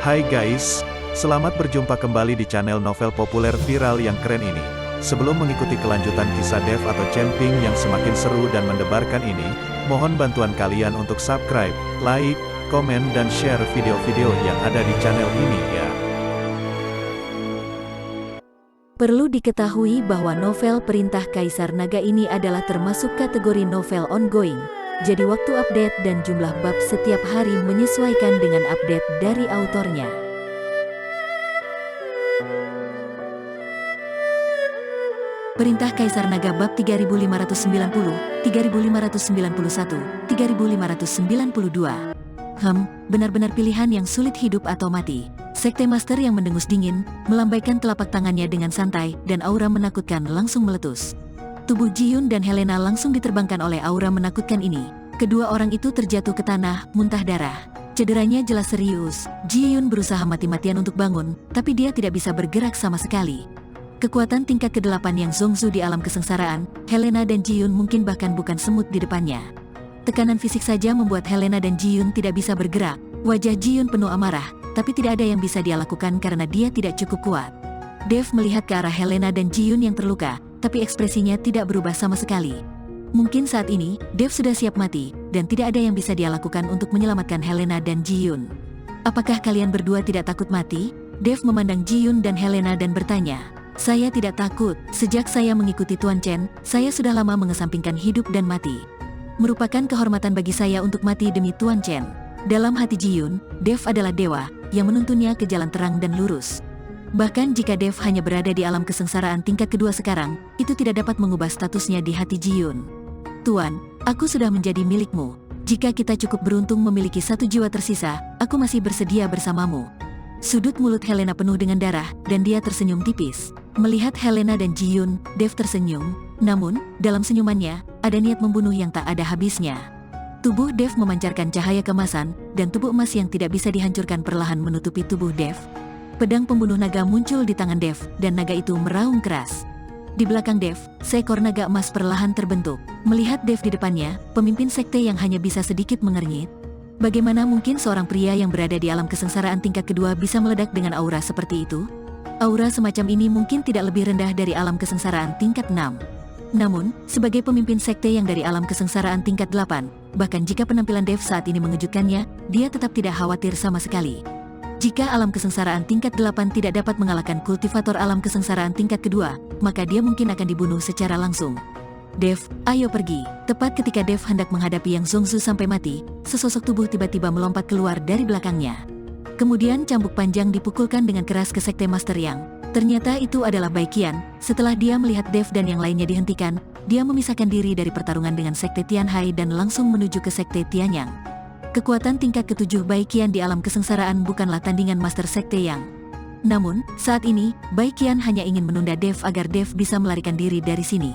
Hai guys, selamat berjumpa kembali di channel novel populer viral yang keren ini. Sebelum mengikuti kelanjutan kisah Dev atau Cenping yang semakin seru dan mendebarkan ini, mohon bantuan kalian untuk subscribe, like, komen dan share video-video yang ada di channel ini ya. Perlu diketahui bahwa novel Perintah Kaisar Naga ini adalah termasuk kategori novel ongoing. Jadi waktu update dan jumlah bab setiap hari menyesuaikan dengan update dari autornya. Perintah Kaisar Naga bab 3590, 3591, 3592. Benar-benar pilihan yang sulit hidup atau mati. Sekte Master yang mendengus dingin, melambaikan telapak tangannya dengan santai, dan aura menakutkan langsung meletus. Tubuh Ji-Yun dan Helena langsung diterbangkan oleh aura menakutkan ini. Kedua orang itu terjatuh ke tanah, muntah darah. Cederanya jelas serius. Ji-Yun berusaha mati-matian untuk bangun, tapi dia tidak bisa bergerak sama sekali. Kekuatan tingkat ke-8 yang Zongzu di alam kesengsaraan, Helena dan Ji-Yun mungkin bahkan bukan semut di depannya. Tekanan fisik saja membuat Helena dan Ji-Yun tidak bisa bergerak. Wajah Ji-Yun penuh amarah, tapi tidak ada yang bisa dia lakukan karena dia tidak cukup kuat. Dev melihat ke arah Helena dan Ji-Yun yang terluka, tapi ekspresinya tidak berubah sama sekali. Mungkin saat ini, Dev sudah siap mati, dan tidak ada yang bisa dia lakukan untuk menyelamatkan Helena dan Ji-Yun. Apakah kalian berdua tidak takut mati? Dev memandang Ji-Yun dan Helena dan bertanya. Saya tidak takut, sejak saya mengikuti Tuan Chen, saya sudah lama mengesampingkan hidup dan mati. Merupakan kehormatan bagi saya untuk mati demi Tuan Chen. Dalam hati Ji-Yun, Dev adalah dewa, yang menuntunnya ke jalan terang dan lurus. Bahkan jika Dev hanya berada di alam kesengsaraan tingkat kedua sekarang, itu tidak dapat mengubah statusnya di hati Ji-Yun. Tuan, aku sudah menjadi milikmu. Jika kita cukup beruntung memiliki satu jiwa tersisa, aku masih bersedia bersamamu. Sudut mulut Helena penuh dengan darah, dan dia tersenyum tipis. Melihat Helena dan Ji-Yun, Dev tersenyum. Namun, dalam senyumannya, ada niat membunuh yang tak ada habisnya. Tubuh Dev memancarkan cahaya kemasan, dan tubuh emas yang tidak bisa dihancurkan perlahan menutupi tubuh Dev. Pedang pembunuh naga muncul di tangan Dev, dan naga itu meraung keras. Di belakang Dev, seekor naga emas perlahan terbentuk. Melihat Dev di depannya, pemimpin sekte yang hanya bisa sedikit mengernyit. Bagaimana mungkin seorang pria yang berada di alam kesengsaraan tingkat kedua bisa meledak dengan aura seperti itu? Aura semacam ini mungkin tidak lebih rendah dari alam kesengsaraan tingkat 6. Namun, sebagai pemimpin sekte yang dari alam kesengsaraan tingkat 8, bahkan jika penampilan Dev saat ini mengejutkannya, dia tetap tidak khawatir sama sekali. Jika alam kesengsaraan tingkat 8 tidak dapat mengalahkan kultivator alam kesengsaraan tingkat kedua, maka dia mungkin akan dibunuh secara langsung. Dev, ayo pergi. Tepat ketika Dev hendak menghadapi Yang Zongzu sampai mati, sesosok tubuh tiba-tiba melompat keluar dari belakangnya. Kemudian cambuk panjang dipukulkan dengan keras ke Sekte Master Yang. Ternyata itu adalah Baiqian. Setelah dia melihat Dev dan yang lainnya dihentikan, dia memisahkan diri dari pertarungan dengan Sekte Tianhai dan langsung menuju ke Sekte Tianyang. Kekuatan tingkat ke-7 Baiqian di alam kesengsaraan bukanlah tandingan Master Sekte Yang. Namun, saat ini, Baiqian hanya ingin menunda Dev agar Dev bisa melarikan diri dari sini.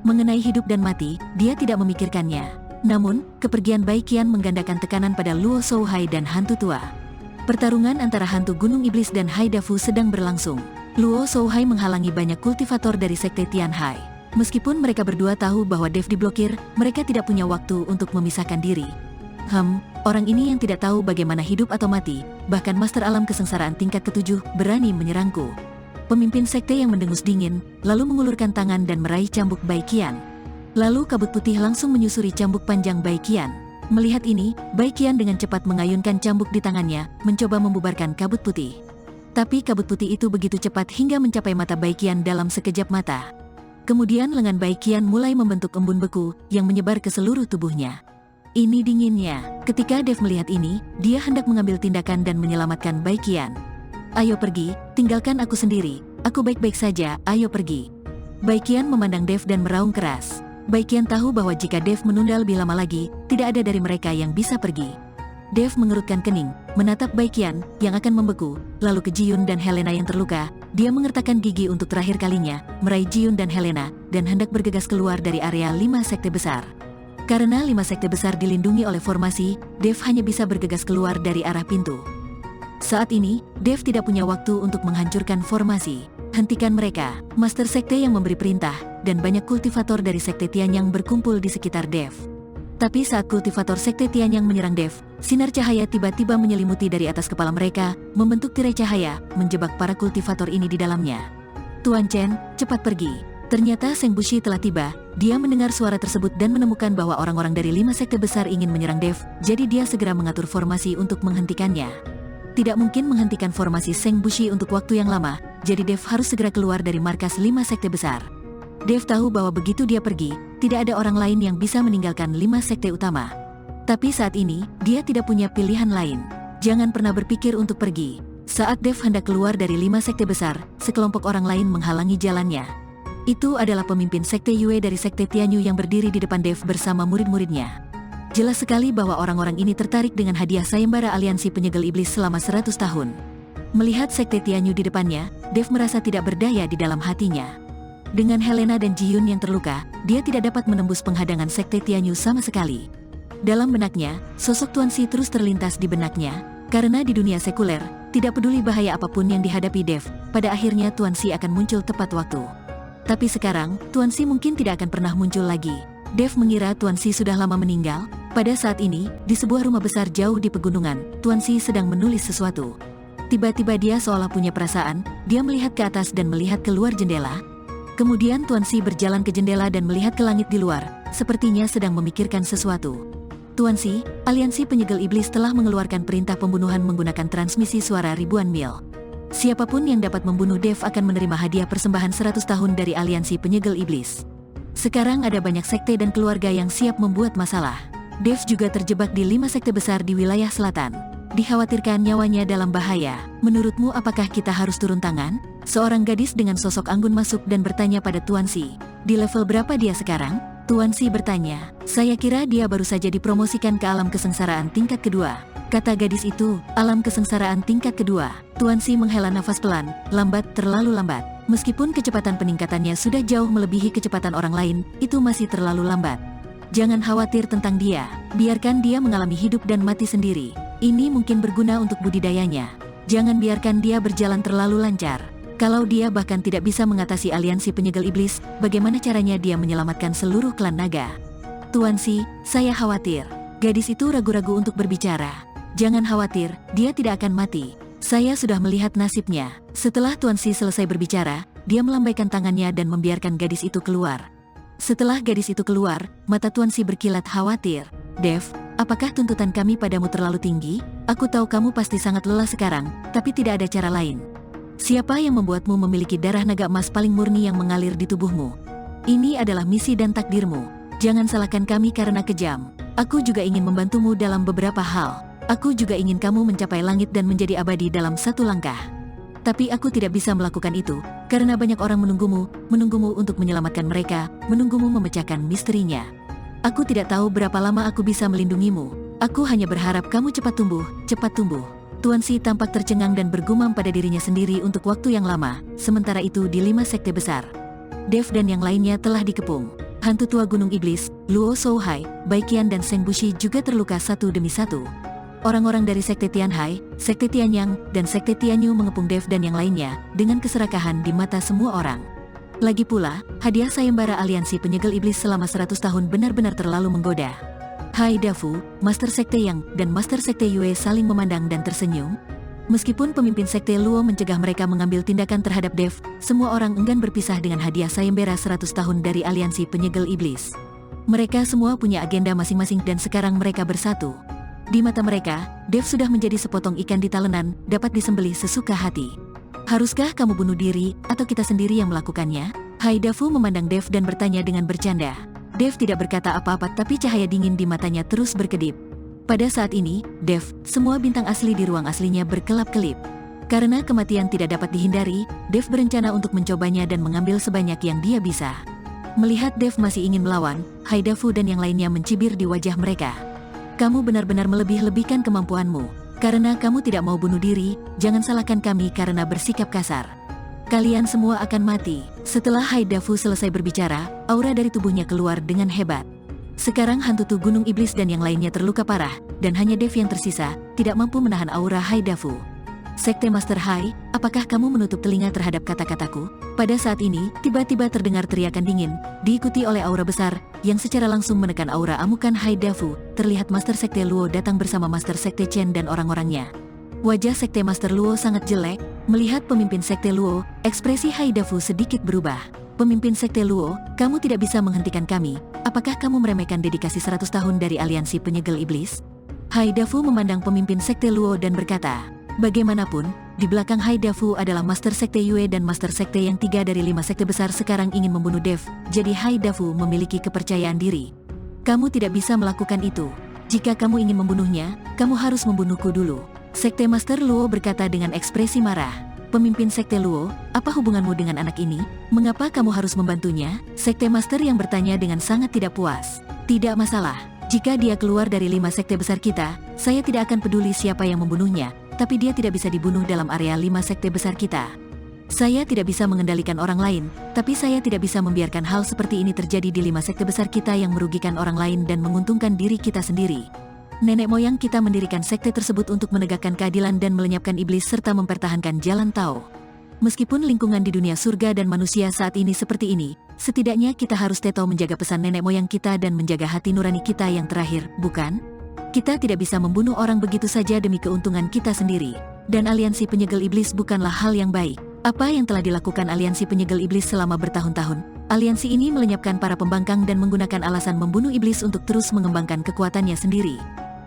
Mengenai hidup dan mati, dia tidak memikirkannya. Namun, kepergian Baiqian menggandakan tekanan pada Luo Shouhai dan hantu tua. Pertarungan antara hantu Gunung Iblis dan Haidafu sedang berlangsung. Luo Shouhai menghalangi banyak kultivator dari Sekte Tianhai. Meskipun mereka berdua tahu bahwa Dev diblokir, mereka tidak punya waktu untuk memisahkan diri. Orang ini yang tidak tahu bagaimana hidup atau mati, bahkan Master Alam Kesengsaraan tingkat ke-7, berani menyerangku. Pemimpin sekte yang mendengus dingin, lalu mengulurkan tangan dan meraih cambuk Baiqian. Lalu kabut putih langsung menyusuri cambuk panjang Baiqian. Melihat ini, Baiqian dengan cepat mengayunkan cambuk di tangannya, mencoba membubarkan kabut putih. Tapi kabut putih itu begitu cepat hingga mencapai mata Baiqian dalam sekejap mata. Kemudian lengan Baiqian mulai membentuk embun beku, yang menyebar ke seluruh tubuhnya. Ini dinginnya. Ketika Dev melihat ini, dia hendak mengambil tindakan dan menyelamatkan Baiqian. Ayo pergi, tinggalkan aku sendiri. Aku baik-baik saja, ayo pergi. Baiqian memandang Dev dan meraung keras. Baiqian tahu bahwa jika Dev menunda lebih lama lagi, tidak ada dari mereka yang bisa pergi. Dev mengerutkan kening, menatap Baiqian, yang akan membeku, lalu ke Ji-Yun dan Helena yang terluka. Dia mengertakkan gigi untuk terakhir kalinya, meraih Ji-Yun dan Helena, dan hendak bergegas keluar dari area 5 sekte besar. Karena 5 sekte besar dilindungi oleh formasi, Dev hanya bisa bergegas keluar dari arah pintu. Saat ini, Dev tidak punya waktu untuk menghancurkan formasi. Hentikan mereka. Master Sekte yang memberi perintah, dan banyak kultivator dari Sekte Tianyang berkumpul di sekitar Dev. Tapi saat kultivator Sekte Tianyang menyerang Dev, sinar cahaya tiba-tiba menyelimuti dari atas kepala mereka, membentuk tirai cahaya, menjebak para kultivator ini di dalamnya. Tuan Chen, cepat pergi. Ternyata Seng Bushi telah tiba. Dia mendengar suara tersebut dan menemukan bahwa orang-orang dari 5 sekte besar ingin menyerang Dev, jadi dia segera mengatur formasi untuk menghentikannya. Tidak mungkin menghentikan formasi Seng Bushi untuk waktu yang lama, jadi Dev harus segera keluar dari markas 5 sekte besar. Dev tahu bahwa begitu dia pergi, tidak ada orang lain yang bisa meninggalkan 5 sekte utama. Tapi saat ini, dia tidak punya pilihan lain. Jangan pernah berpikir untuk pergi. Saat Dev hendak keluar dari 5 sekte besar, sekelompok orang lain menghalangi jalannya. Itu adalah pemimpin Sekte Yue dari Sekte Tianyu yang berdiri di depan Dev bersama murid-muridnya. Jelas sekali bahwa orang-orang ini tertarik dengan hadiah sayembara aliansi penyegel iblis selama 100 tahun. Melihat Sekte Tianyu di depannya, Dev merasa tidak berdaya di dalam hatinya. Dengan Helena dan Ji Yun yang terluka, dia tidak dapat menembus penghadangan Sekte Tianyu sama sekali. Dalam benaknya, sosok Tuan Si terus terlintas di benaknya, karena di dunia sekuler, tidak peduli bahaya apapun yang dihadapi Dev, pada akhirnya Tuan Si akan muncul tepat waktu. Tapi sekarang, Tuan Si mungkin tidak akan pernah muncul lagi. Dev mengira Tuan Si sudah lama meninggal. Pada saat ini, di sebuah rumah besar jauh di pegunungan, Tuan Si sedang menulis sesuatu. Tiba-tiba dia seolah punya perasaan, dia melihat ke atas dan melihat keluar jendela. Kemudian Tuan Si berjalan ke jendela dan melihat ke langit di luar, sepertinya sedang memikirkan sesuatu. Tuan Si, aliansi penyegel iblis telah mengeluarkan perintah pembunuhan menggunakan transmisi suara ribuan mil. Siapapun yang dapat membunuh Dev akan menerima hadiah persembahan 100 tahun dari aliansi penyegel iblis. Sekarang ada banyak sekte dan keluarga yang siap membuat masalah. Dev juga terjebak di 5 sekte besar di wilayah selatan. Dikhawatirkan nyawanya dalam bahaya. Menurutmu apakah kita harus turun tangan? Seorang gadis dengan sosok anggun masuk dan bertanya pada Tuan Si. Di level berapa dia sekarang? Tuan Si bertanya. Saya kira dia baru saja dipromosikan ke alam kesengsaraan tingkat kedua. Kata gadis itu, alam kesengsaraan tingkat kedua. Tuan Si menghela nafas pelan, lambat, terlalu lambat. Meskipun kecepatan peningkatannya sudah jauh melebihi kecepatan orang lain, itu masih terlalu lambat. Jangan khawatir tentang dia, biarkan dia mengalami hidup dan mati sendiri. Ini mungkin berguna untuk budidayanya. Jangan biarkan dia berjalan terlalu lancar. Kalau dia bahkan tidak bisa mengatasi aliansi penyegel iblis, bagaimana caranya dia menyelamatkan seluruh klan naga? Tuan Si, saya khawatir. Gadis itu ragu-ragu untuk berbicara. Jangan khawatir, dia tidak akan mati. Saya sudah melihat nasibnya. Setelah Tuan Si selesai berbicara, dia melambaikan tangannya dan membiarkan gadis itu keluar. Setelah gadis itu keluar, mata Tuan Si berkilat khawatir. Dev, apakah tuntutan kami padamu terlalu tinggi? Aku tahu kamu pasti sangat lelah sekarang, tapi tidak ada cara lain. Siapa yang membuatmu memiliki darah naga emas paling murni yang mengalir di tubuhmu? Ini adalah misi dan takdirmu. Jangan salahkan kami karena kejam. Aku juga ingin membantumu dalam beberapa hal. Aku juga ingin kamu mencapai langit dan menjadi abadi dalam satu langkah. Tapi aku tidak bisa melakukan itu, karena banyak orang menunggumu untuk menyelamatkan mereka, menunggumu memecahkan misterinya. Aku tidak tahu berapa lama aku bisa melindungimu. Aku hanya berharap kamu cepat tumbuh, cepat tumbuh. Tuan Si tampak tercengang dan bergumam pada dirinya sendiri untuk waktu yang lama, sementara itu di 5 sekte besar. Dev dan yang lainnya telah dikepung. Hantu tua gunung iblis, Luo Shouhai, Baiqian dan Seng Bushi juga terluka satu demi satu. Orang-orang dari Sekte Tianhai, Sekte Tianyang, dan Sekte Tianyu mengepung Dev dan yang lainnya, dengan keserakahan di mata semua orang. Lagi pula, hadiah sayembara aliansi penyegel iblis selama 100 tahun benar-benar terlalu menggoda. Hai Dafu, Master Sekte Yang, dan Master Sekte Yue saling memandang dan tersenyum. Meskipun pemimpin Sekte Luo mencegah mereka mengambil tindakan terhadap Dev, semua orang enggan berpisah dengan hadiah sayembara 100 tahun dari aliansi penyegel iblis. Mereka semua punya agenda masing-masing dan sekarang mereka bersatu. Di mata mereka, Dev sudah menjadi sepotong ikan di talenan, dapat disembelih sesuka hati. Haruskah kamu bunuh diri, atau kita sendiri yang melakukannya? Hai Dafu memandang Dev dan bertanya dengan bercanda. Dev tidak berkata apa-apa tapi cahaya dingin di matanya terus berkedip. Pada saat ini, Dev, semua bintang asli di ruang aslinya berkelap-kelip. Karena kematian tidak dapat dihindari, Dev berencana untuk mencobanya dan mengambil sebanyak yang dia bisa. Melihat Dev masih ingin melawan, Hai Dafu dan yang lainnya mencibir di wajah mereka. Kamu benar-benar melebih-lebihkan kemampuanmu. Karena kamu tidak mau bunuh diri, jangan salahkan kami karena bersikap kasar. Kalian semua akan mati. Setelah Hai Dafu selesai berbicara, aura dari tubuhnya keluar dengan hebat. Sekarang hantu tu gunung iblis dan yang lainnya terluka parah, dan hanya Dev yang tersisa, tidak mampu menahan aura Hai Dafu. Sekte Master Hai, apakah kamu menutup telinga terhadap kata-kataku? Pada saat ini, tiba-tiba terdengar teriakan dingin, diikuti oleh aura besar, yang secara langsung menekan aura amukan Haidafu. Terlihat Master Sekte Luo datang bersama Master Sekte Chen dan orang-orangnya. Wajah Sekte Master Luo sangat jelek, melihat pemimpin Sekte Luo, ekspresi Haidafu sedikit berubah. Pemimpin Sekte Luo, kamu tidak bisa menghentikan kami, apakah kamu meremehkan dedikasi 100 tahun dari aliansi penyegel iblis? Haidafu memandang pemimpin Sekte Luo dan berkata, bagaimanapun, di belakang Haidafu adalah Master Sekte Yue dan Master Sekte yang 3 dari 5 sekte besar sekarang ingin membunuh Dev, jadi Haidafu memiliki kepercayaan diri. Kamu tidak bisa melakukan itu. Jika kamu ingin membunuhnya, kamu harus membunuhku dulu. Sekte Master Luo berkata dengan ekspresi marah. Pemimpin Sekte Luo, apa hubunganmu dengan anak ini? Mengapa kamu harus membantunya? Sekte Master yang bertanya dengan sangat tidak puas. Tidak masalah. Jika dia keluar dari 5 sekte besar kita, saya tidak akan peduli siapa yang membunuhnya. Tapi dia tidak bisa dibunuh dalam area 5 sekte besar kita. Saya tidak bisa mengendalikan orang lain, tapi saya tidak bisa membiarkan hal seperti ini terjadi di 5 sekte besar kita yang merugikan orang lain dan menguntungkan diri kita sendiri. Nenek moyang kita mendirikan sekte tersebut untuk menegakkan keadilan dan melenyapkan iblis serta mempertahankan jalan Tao. Meskipun lingkungan di dunia surga dan manusia saat ini seperti ini, setidaknya kita harus tetap menjaga pesan nenek moyang kita dan menjaga hati nurani kita yang terakhir, bukan? Kita tidak bisa membunuh orang begitu saja demi keuntungan kita sendiri. Dan aliansi penyegel iblis bukanlah hal yang baik. Apa yang telah dilakukan aliansi penyegel iblis selama bertahun-tahun? Aliansi ini melenyapkan para pembangkang dan menggunakan alasan membunuh iblis untuk terus mengembangkan kekuatannya sendiri.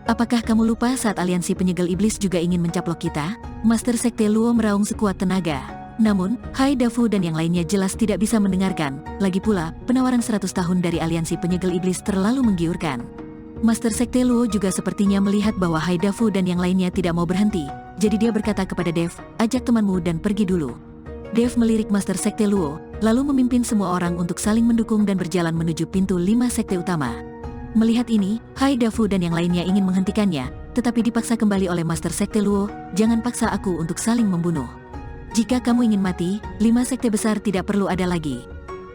Apakah kamu lupa saat aliansi penyegel iblis juga ingin mencaplok kita? Master Sekte Luo meraung sekuat tenaga. Namun, Haidafu dan yang lainnya jelas tidak bisa mendengarkan. Lagi pula, penawaran 100 tahun dari aliansi penyegel iblis terlalu menggiurkan. Master Sekte Luo juga sepertinya melihat bahwa Haidafu dan yang lainnya tidak mau berhenti. Jadi dia berkata kepada Dev, ajak temanmu dan pergi dulu. Dev melirik Master Sekte Luo, lalu memimpin semua orang untuk saling mendukung dan berjalan menuju pintu 5 sekte utama. Melihat ini, Haidafu dan yang lainnya ingin menghentikannya, tetapi dipaksa kembali oleh Master Sekte Luo, jangan paksa aku untuk saling membunuh. Jika kamu ingin mati, 5 sekte besar tidak perlu ada lagi.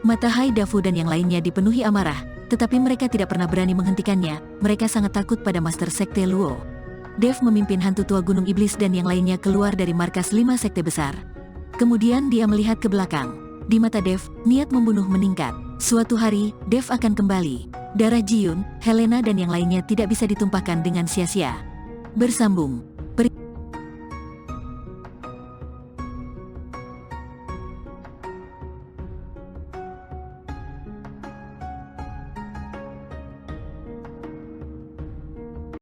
Mata Haidafu dan yang lainnya dipenuhi amarah, tetapi mereka tidak pernah berani menghentikannya, mereka sangat takut pada Master Sekte Luo. Dev memimpin hantu tua Gunung Iblis dan yang lainnya keluar dari markas 5 sekte besar. Kemudian dia melihat ke belakang. Di mata Dev, niat membunuh meningkat. Suatu hari, Dev akan kembali. Darah Jiyun, Helena dan yang lainnya tidak bisa ditumpahkan dengan sia-sia. Bersambung.